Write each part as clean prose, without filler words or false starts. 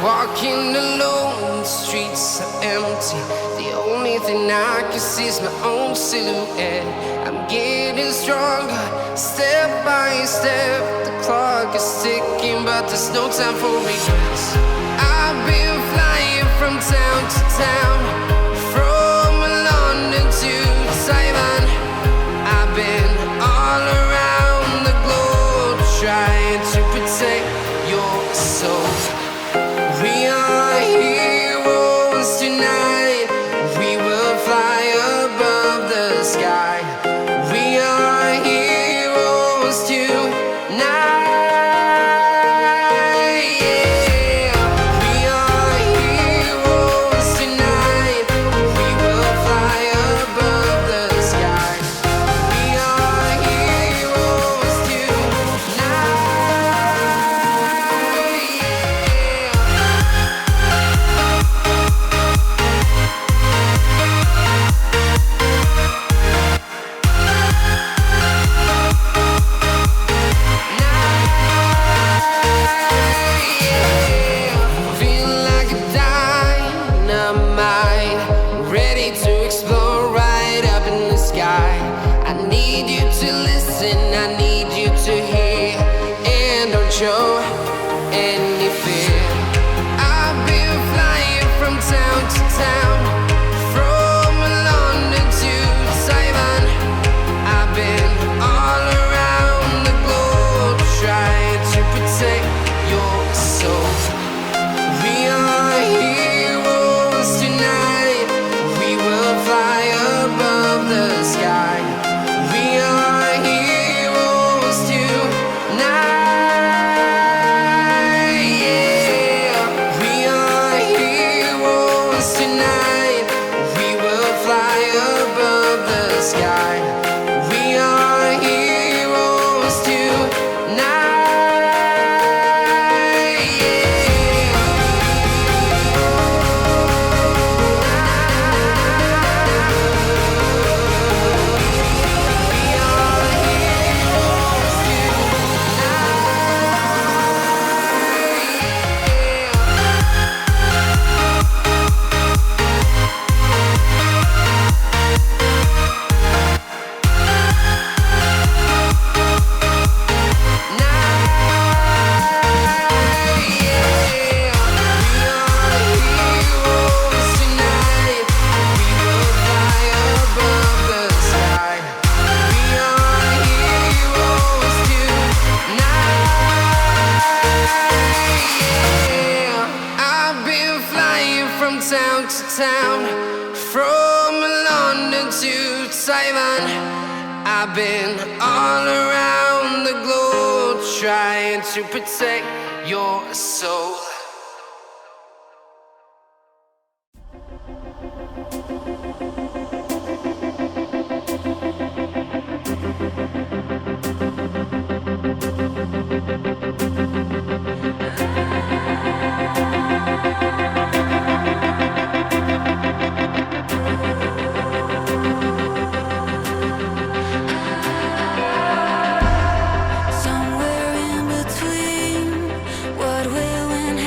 Walking alone, the streets are empty. The only thing I can see is my own silhouette. I'm getting stronger, step by step. The clock is ticking, but there's no time for regrets. I've been flying from town to town, from London to Taiwan. I've been all around the globe, trying to protect your soul. We are heroes tonight. We will fly above the sky. We are heroes tonight. Yeah. We are heroes tonight. We will fly above the sky. We are heroes tonight. Show any fear. I've been flying from town to town, from London to Taiwan. I've been all around the globe, trying to protect your soul. We are heroes tonight. We will fly above the sky. We are heroes tonight. Town to town, from London to Taiwan. I've been all around the globe, trying to protect your soul. Somewhere in between what will and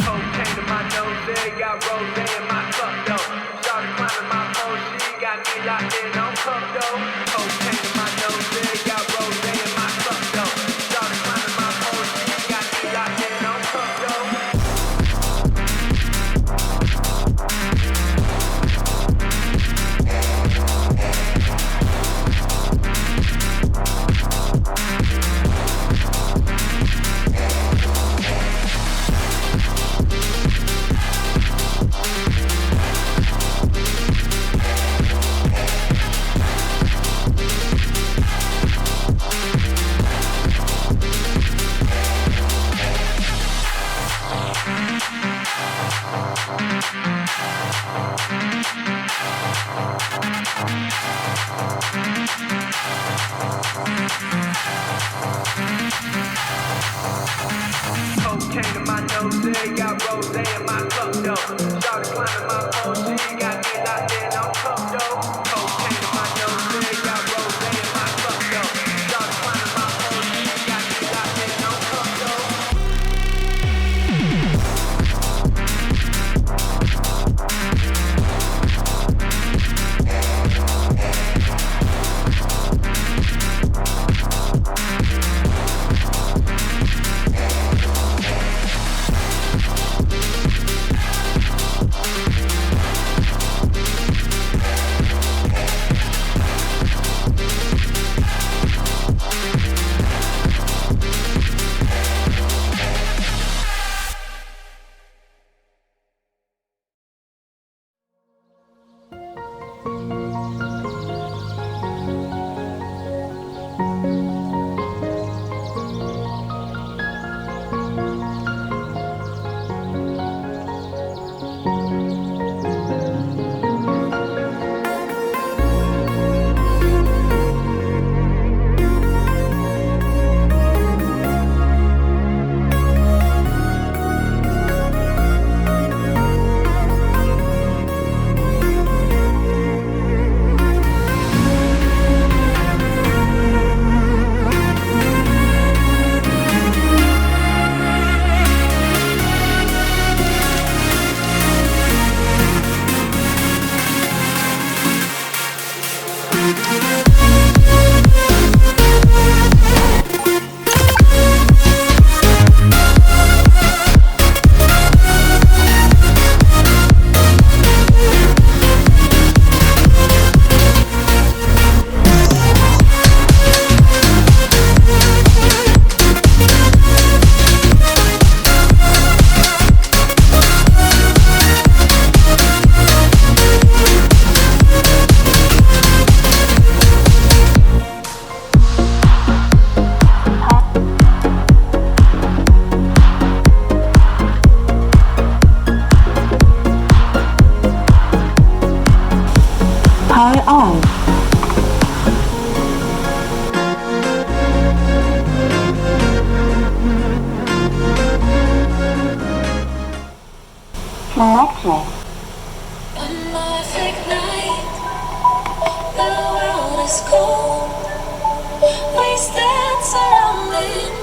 Cocaine in my nose, there got rose in my cup though. Started climbing my pole, she got me locked in on cup though. Cocaine in my nose, there got rose in my cup though. Started climbing my pole, she got me locked in on cup though. Cocaine in my nose, there got rose in my cup though. Started climbing my pole, she got me locked in on cup though. Cocaine in my nose, there got rose in my cup though. Started climbing my pole, she got me locked in on cup though. Power on. Selected. A perfect night, the world is cold. We stand surrounded